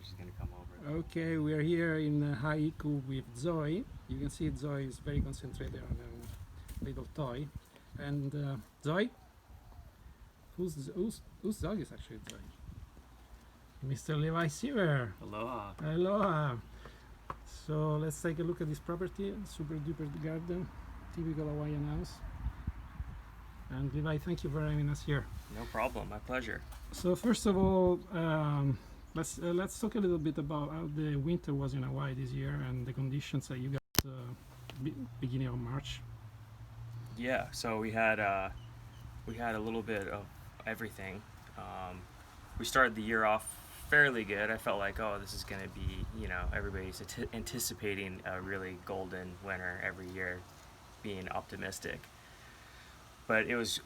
she's gonna come over. Okay, we are here in Haiku with Zoe. You can see Zoe is very concentrated on a little toy. And Zoe? Whose dog is actually Zoe? Mr. Levi Siver. Aloha. Aloha. So let's take a look at this property. Super duper garden, typical Hawaiian house. And Levi, thank you for having us here. No problem. My pleasure. So first of all, let's talk a little bit about how the winter was in Hawaii this year and the conditions that you got beginning of March. Yeah. So we had a little bit of everything. We started the year off fairly good. I felt like, oh, this is going to be, everybody's anticipating a really golden winter every year, being optimistic. But it was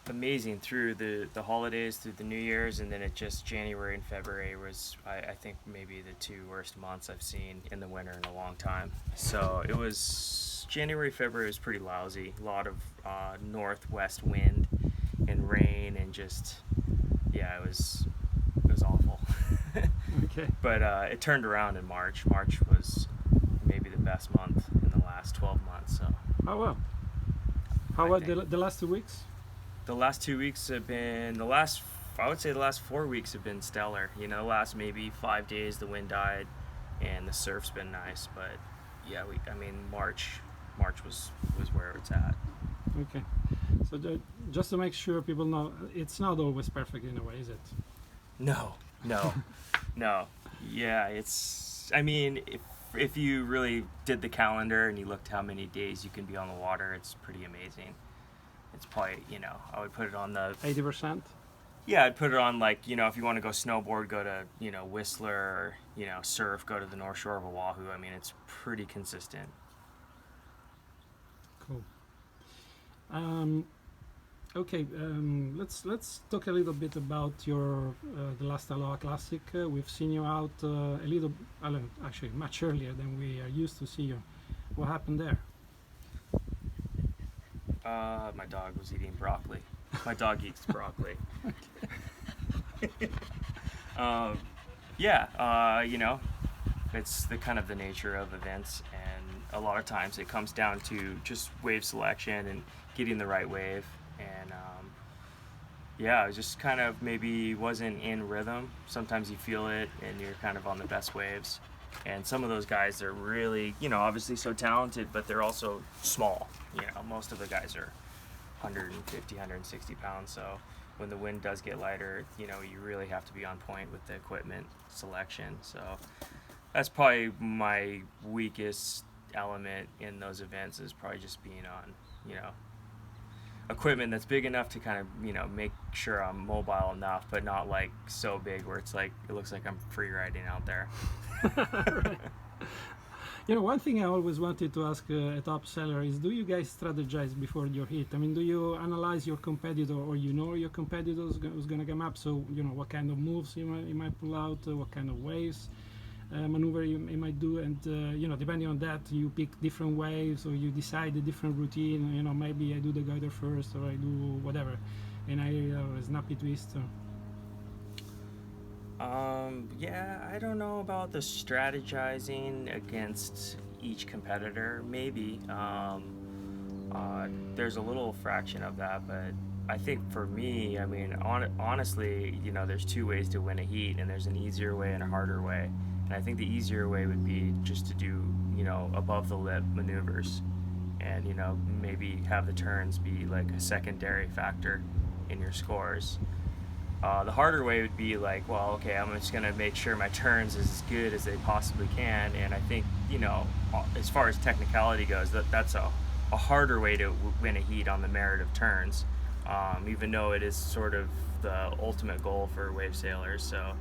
amazing through the holidays, through the New Year's, and then it just January and February was, I think, maybe the two worst months I've seen in the winter in a long time. So it was, January, February was pretty lousy. A lot of northwest wind and rain and just, yeah, it was awful. Okay. But it turned around in March. March was maybe the best month in the last 12 months. So. Oh well. How about the last 2 weeks? The last 2 weeks have been I would say the last 4 weeks have been stellar. The last maybe 5 days the wind died, and the surf's been nice. But yeah, March was where it's at. Okay. So just to make sure people know, it's not always perfect in a way, is it? No. Yeah, if you really did the calendar and you looked how many days you can be on the water, it's pretty amazing. It's probably, I would put it on the 80%. Yeah, I'd put it on, like, if you want to go snowboard, go to, Whistler, or, surf, go to the North Shore of Oahu. It's pretty consistent. Cool. Okay, let's talk a little bit about your the last Aloha Classic. We've seen you out a little, actually much earlier than we are used to see you. What happened there? My dog was eating broccoli. My dog eats broccoli. It's the kind of the nature of events, and a lot of times it comes down to just wave selection and getting the right wave. And I just kind of maybe wasn't in rhythm. Sometimes you feel it and you're kind of on the best waves. And some of those guys are really, obviously so talented, but they're also small. Most of the guys are 150, 160 pounds. So when the wind does get lighter, you really have to be on point with the equipment selection. So that's probably my weakest element in those events, is probably just being on, equipment that's big enough to kind of, make sure I'm mobile enough, but not like so big where it's like, it looks like I'm free riding out there. Right. One thing I always wanted to ask a top seller is, do you guys strategize before your hit? Do you analyze your competitor, or your competitor is going to come up? So, what kind of moves you might pull out, what kind of waves, maneuver you might do, and depending on that, you pick different waves, or you decide a different routine. Maybe I do the guider first, or I do whatever, and I snappy twist. I don't know about the strategizing against each competitor. Maybe there's a little fraction of that, but I think for me, honestly, there's two ways to win a heat, and there's an easier way and a harder way. And I think the easier way would be just to do, above the lip maneuvers, and, maybe have the turns be like a secondary factor in your scores. The harder way would be like, well, okay, I'm just going to make sure my turns is as good as they possibly can. And I think, as far as technicality goes, that's a harder way to win a heat on the merit of turns, even though it is sort of the ultimate goal for wave sailors. So,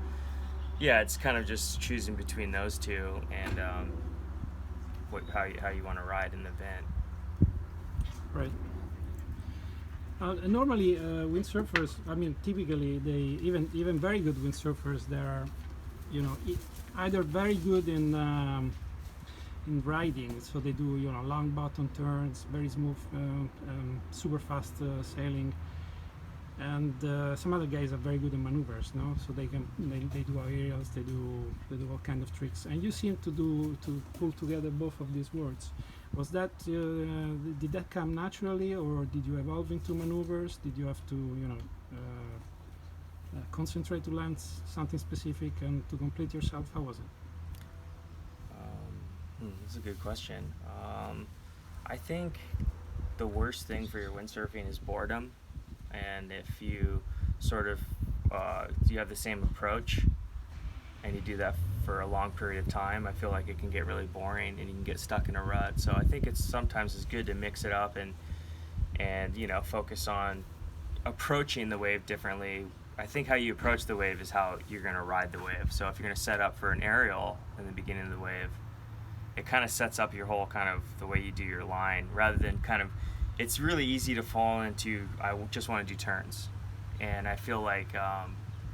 yeah, it's kind of just choosing between those two, and how you want to ride an event. Right. Normally, windsurfers, typically, they even very good windsurfers, they are, either very good in riding, so they do, long bottom turns, very smooth, super fast sailing, and some other guys are very good in maneuvers, no? So they do aerials, they do all kind of tricks, and you seem to pull together both of these words. Was that did that come naturally, or did you evolve into maneuvers? Did you have to concentrate to learn something specific and to complete yourself? How was it? That's a good question. I think the worst thing for your windsurfing is boredom, and if you sort of you have the same approach and you do that for a long period of time, I feel like it can get really boring and you can get stuck in a rut. So I think it's sometimes it's good to mix it up and focus on approaching the wave differently. I think how you approach the wave is how you're going to ride the wave. So if you're going to set up for an aerial in the beginning of the wave, it kind of sets up your whole kind of the way you do your line, rather than kind of, it's really easy to fall into, I just want to do turns. And I feel like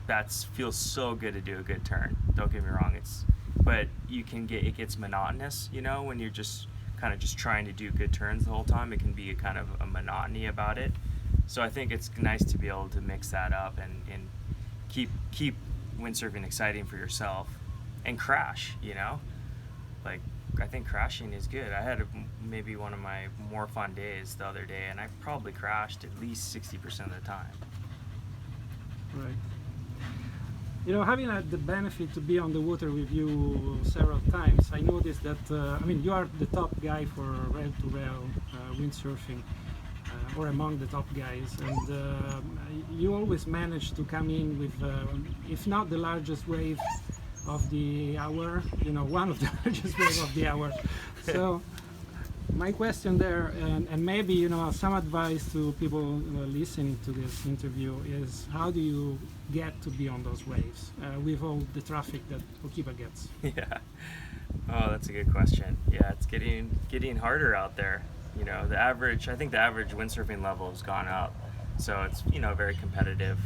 that feels so good to do a good turn. Don't get me wrong, but it gets monotonous, when you're just kind of just trying to do good turns the whole time. It can be a kind of a monotony about it. So I think it's nice to be able to mix that up and keep windsurfing exciting for yourself and crash, like I think crashing is good. I had maybe one of my more fun days the other day, and I probably crashed at least 60% of the time. Right. Having had the benefit to be on the water with you several times, I noticed that, you are the top guy for rail-to-rail windsurfing, or among the top guys, and you always manage to come in with, if not the largest wave of the hour, one of the largest wave of the hour. So my question there, and maybe some advice to people listening to this interview, is how do you get to be on those waves with all the traffic that Okiba gets? Yeah. Oh, that's a good question. Yeah, it's getting harder out there. I think the average windsurfing level has gone up, so it's very competitive.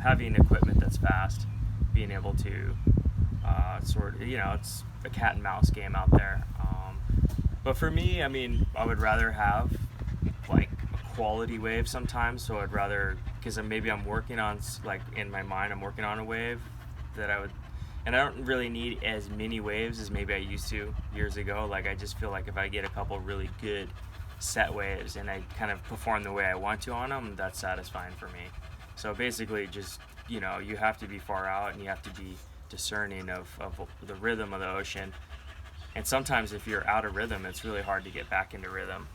Having equipment that's fast, being able to it's a cat and mouse game out there. But for me, I would rather have like a quality wave sometimes. So I'd rather, because maybe I'm working on, like in my mind, I'm working on a wave that and I don't really need as many waves as maybe I used to years ago. Like I just feel like if I get a couple really good set waves and I kind of perform the way I want to on them, that's satisfying for me. So basically just, you have to be far out and you have to be discerning of the rhythm of the ocean, and sometimes if you're out of rhythm, it's really hard to get back into rhythm.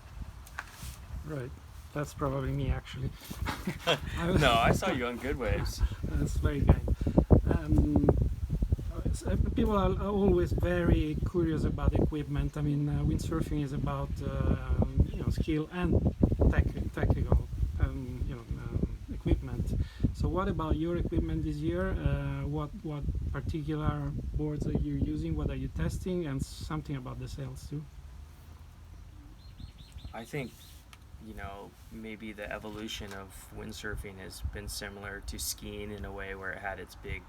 Right, that's probably me actually. No, I saw you on good waves. That's very kind. People are always very curious about equipment. Windsurfing is about skill and technical equipment. So what about your equipment this year? What particular boards are you using? What are you testing? And something about the sails too. I think maybe the evolution of windsurfing has been similar to skiing in a way, where it had its big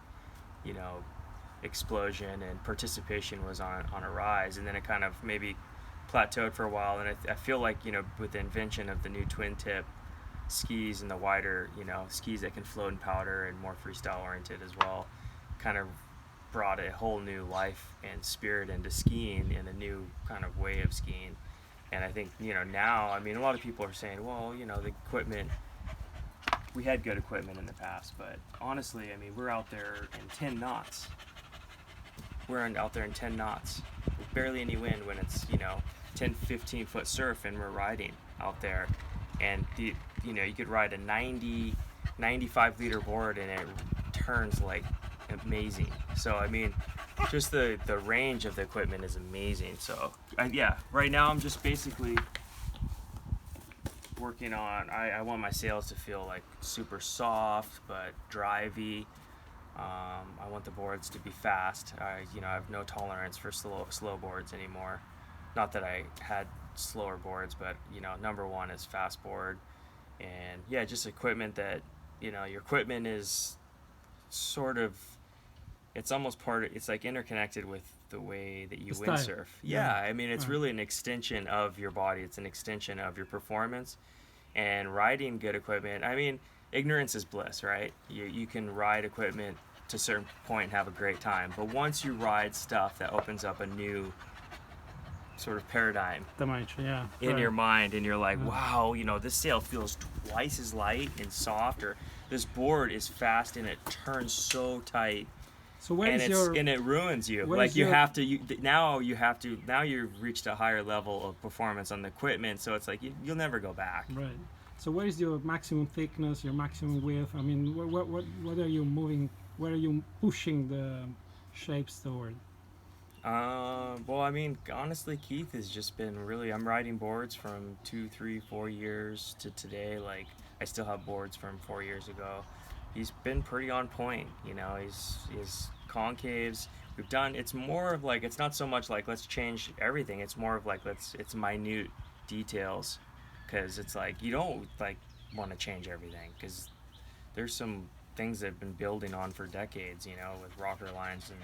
explosion and participation was on a rise, and then it kind of maybe plateaued for a while. And I feel like with the invention of the new twin tip skis and the wider skis that can float in powder and more freestyle oriented as well, kind of brought a whole new life and spirit into skiing and a new kind of way of skiing. And I think now, a lot of people are saying, well, the equipment, we had good equipment in the past, but honestly, we're out there in 10 knots. Out there in 10 knots with barely any wind when it's 10, 15 foot surf, and we're riding out there. And you could ride a 95 liter board and it turns like amazing. So just the range of the equipment is amazing. So right now I'm just basically working on, I want my sails to feel like super soft but drivey. I want the boards to be fast. I have no tolerance for slow boards anymore. Not that I had slower boards, but number one is fast board. And just equipment that your equipment is sort of, it's almost it's like interconnected with the way that you windsurf. It's really an extension of your body. It's an extension of your performance. And riding good equipment, ignorance is bliss, right? You can ride equipment to a certain point and have a great time, but once you ride stuff that opens up a new sort of paradigm Damage, yeah. in your mind, and you're like, Yeah. wow, this sail feels twice as light and soft, or this board is fast and it turns so tight, So where and is your it ruins you. where Like is you your- have to now you've reached a higher level of performance on the equipment, so it's like you'll never go back. right? So where is your maximum thickness, your maximum width? I mean, what are you moving? Where are you pushing the shapes toward? Well, I mean, honestly, Keith has just been really. I'm riding boards from 2, 3, 4 years to today. Like, I still have boards from 4 years ago. He's been pretty on point. He's concaves. We've done. It's more of like, it's not so much like let's change everything. It's more of like it's minute details, because it's like you don't like want to change everything, because there's some things they've been building on for decades, with rocker lines and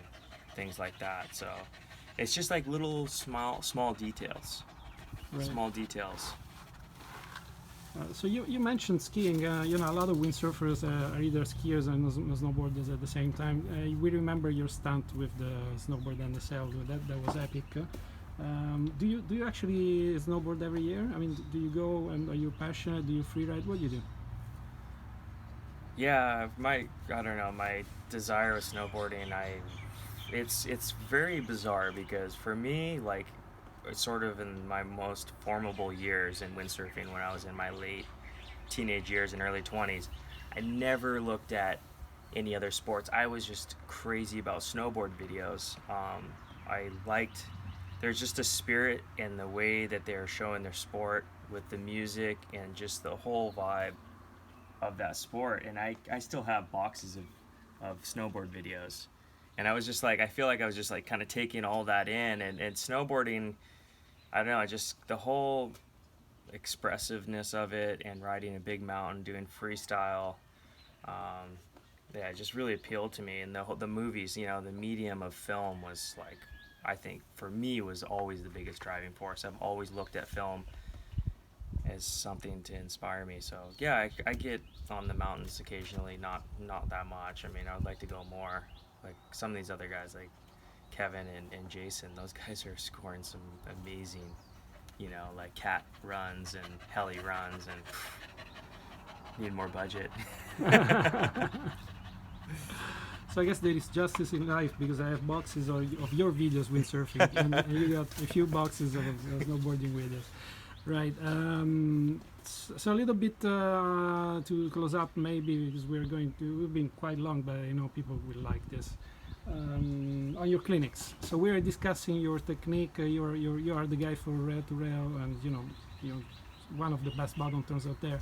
things like that. So it's just like little small details. Right. Small details. So you mentioned skiing. A lot of windsurfers are either skiers and snowboarders at the same time. We remember your stunt with the snowboard and the sail. That was epic. Do you actually snowboard every year? I mean, do you go, and are you passionate? Do you freeride? What do you do? Yeah, I don't know, my desire with snowboarding, it's very bizarre, because for me, like, it's sort of in my most formable years in windsurfing, when I was in my late teenage years and early 20s, I never looked at any other sports. I was just crazy about snowboard videos. I liked, there's just a spirit in the way that they're showing their sport, with the music and just the whole vibe of that sport. And I still have boxes of snowboard videos, and I feel like I was just like kind of taking all that in, and snowboarding, I don't know, just the whole expressiveness of it, and riding a big mountain, doing freestyle, yeah, it just really appealed to me. And the movies, the medium of film was like, I think for me, was always the biggest driving force. I've always looked at film as something to inspire me. So yeah, I get on the mountains occasionally, not that much. I mean, I would like to go more. Like some of these other guys, like Kevin and Jason, those guys are scoring some amazing, like cat runs and heli runs, and need more budget. So I guess there is justice in life, because I have boxes of your videos windsurfing, and you got a few boxes of snowboarding videos. Right. So a little bit to close up, maybe, because we've been quite long, but I know people will like this. On your clinics. So we're discussing your technique. You are the guy for rail to rail, and you're one of the best bottom turns out there.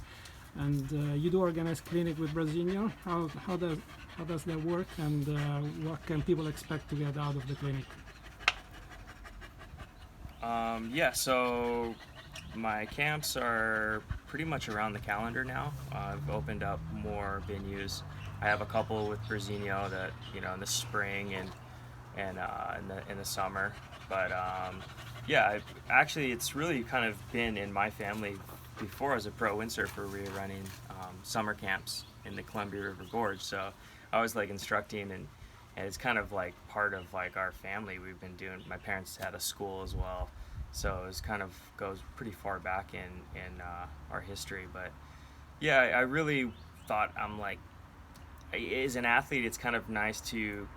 And you do organize clinic with Brazilian. How does that work? And what can people expect to get out of the clinic? Yeah, so my camps are pretty much around the calendar now. I've opened up more venues. I have a couple with Brazino that, in the spring and in the summer. But yeah, actually, it's really kind of been in my family. Before I was a pro windsurfer, we were running summer camps in the Columbia River Gorge. So I was like instructing, and it's kind of like part of like our family. We've been doing. My parents had a school as well. So it kind of goes pretty far back in our history. But yeah, I really thought, I'm like, as an athlete, it's kind of nice to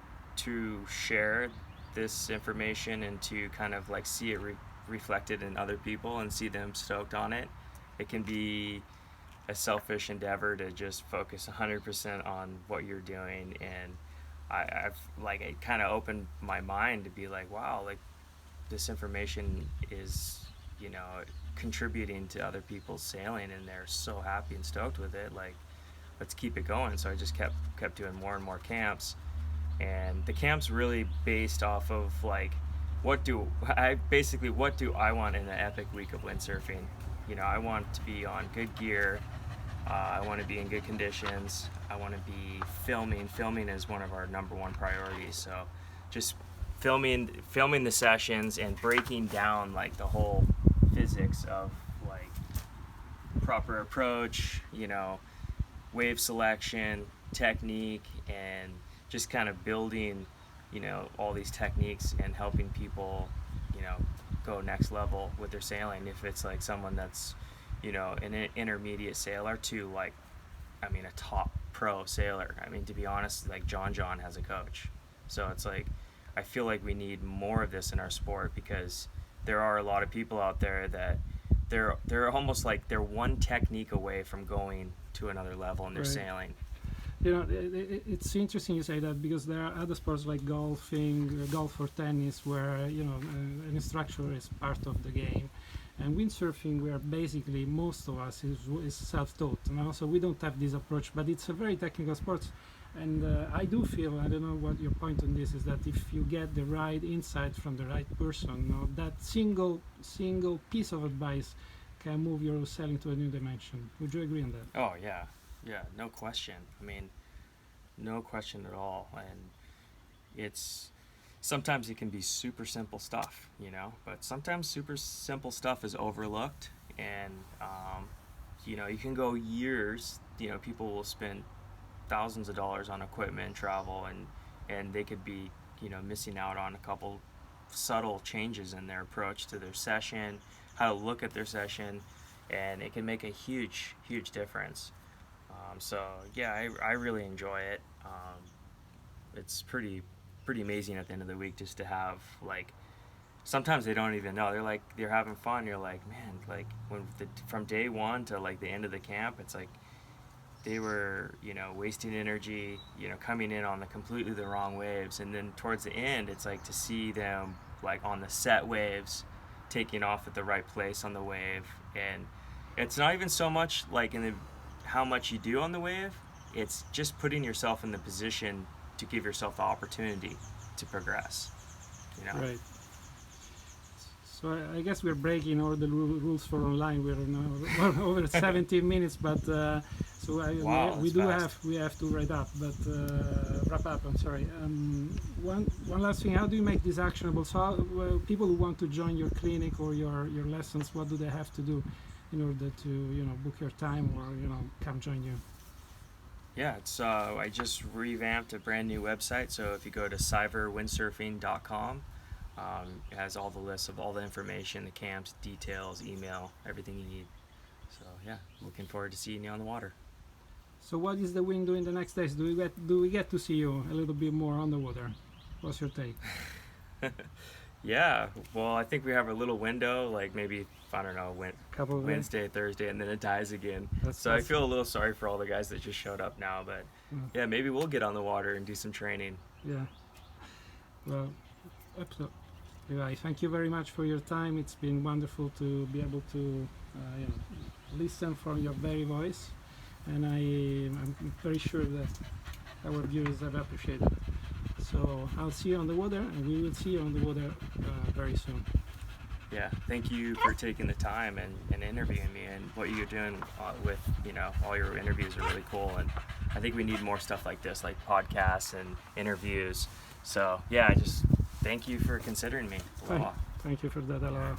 share this information, and to kind of like see it reflected in other people and see them stoked on it. It can be a selfish endeavor to just focus 100% on what you're doing, and I've like, it kind of opened my mind to be like, wow, like, this information is, contributing to other people's sailing, and they're so happy and stoked with it. Like, let's keep it going. So I just kept doing more and more camps, and the camps really based off of like, what do I want in an epic week of windsurfing? I want to be on good gear. I want to be in good conditions. I want to be filming. Filming is one of our number one priorities. So just filming the sessions and breaking down like the whole physics of like proper approach, wave selection, technique, and just kind of building, all these techniques and helping people, go next level with their sailing. If it's like someone that's, an intermediate sailor to like, a top pro sailor. To be honest, like John has a coach. So it's like, I feel like we need more of this in our sport, because there are a lot of people out there that they're almost like they're one technique away from going to another level in their Right. sailing. It's interesting you say that, because there are other sports like golf or tennis, where an instructor is part of the game, and windsurfing, where basically most of us is self-taught. So we don't have this approach, but it's a very technical sport. And I do feel, I don't know what your point on this is, that if you get the right insight from the right person, that single piece of advice can move your sailing to a new dimension. Would you agree on that? Oh yeah, no question. No question at all. And it's sometimes it can be super simple stuff, but sometimes super simple stuff is overlooked, and you can go years. People will spend thousands of dollars on equipment and travel, and they could be missing out on a couple subtle changes in their approach to their session, how to look at their session, and it can make a huge difference. So yeah, I really enjoy it. It's pretty amazing at the end of the week just to have, like, sometimes they don't even know, they're having fun. You're like, man, like from day one to like the end of the camp, it's like they were wasting energy, coming in on completely the wrong waves, and then towards the end it's like to see them like on the set waves, taking off at the right place on the wave. And it's not even so much like how much you do on the wave, it's just putting yourself in the position to give yourself the opportunity to progress. Right. So I guess we're breaking all the rules for online. We're now over 17 minutes, but Wow, we fast. have to wrap up. But wrap up. I'm sorry. One last thing. How do you make this actionable? So people who want to join your clinic or your lessons, what do they have to do in order to book your time or come join you? Yeah, it's I just revamped a brand new website. So if you go to siverwindsurfing.com, it has all the lists of all the information, the camps, details, email, everything you need. So yeah, looking forward to seeing you on the water. So what is the wind doing the next days? Do we get to see you a little bit more on the water? What's your take? Yeah, well, I think we have a little window, like maybe, I don't know, Couple of Wednesday, Thursday, and then it dies again. That's- So I that's- feel a little sorry for all the guys that just showed up now, but yeah, maybe we'll get on the water and do some training. Yeah. Well, absolutely. Levi, thank you very much for your time. It's been wonderful to be able to listen from your very voice, and I'm very sure that our viewers have appreciated it. So I'll see you on the water, and we will see you on the water very soon. Yeah, thank you for taking the time and interviewing me, and what you're doing with, all your interviews are really cool, and I think we need more stuff like this, like podcasts and interviews. So yeah, I just thank you for considering me. Aloha. Thank you for that, Aloha.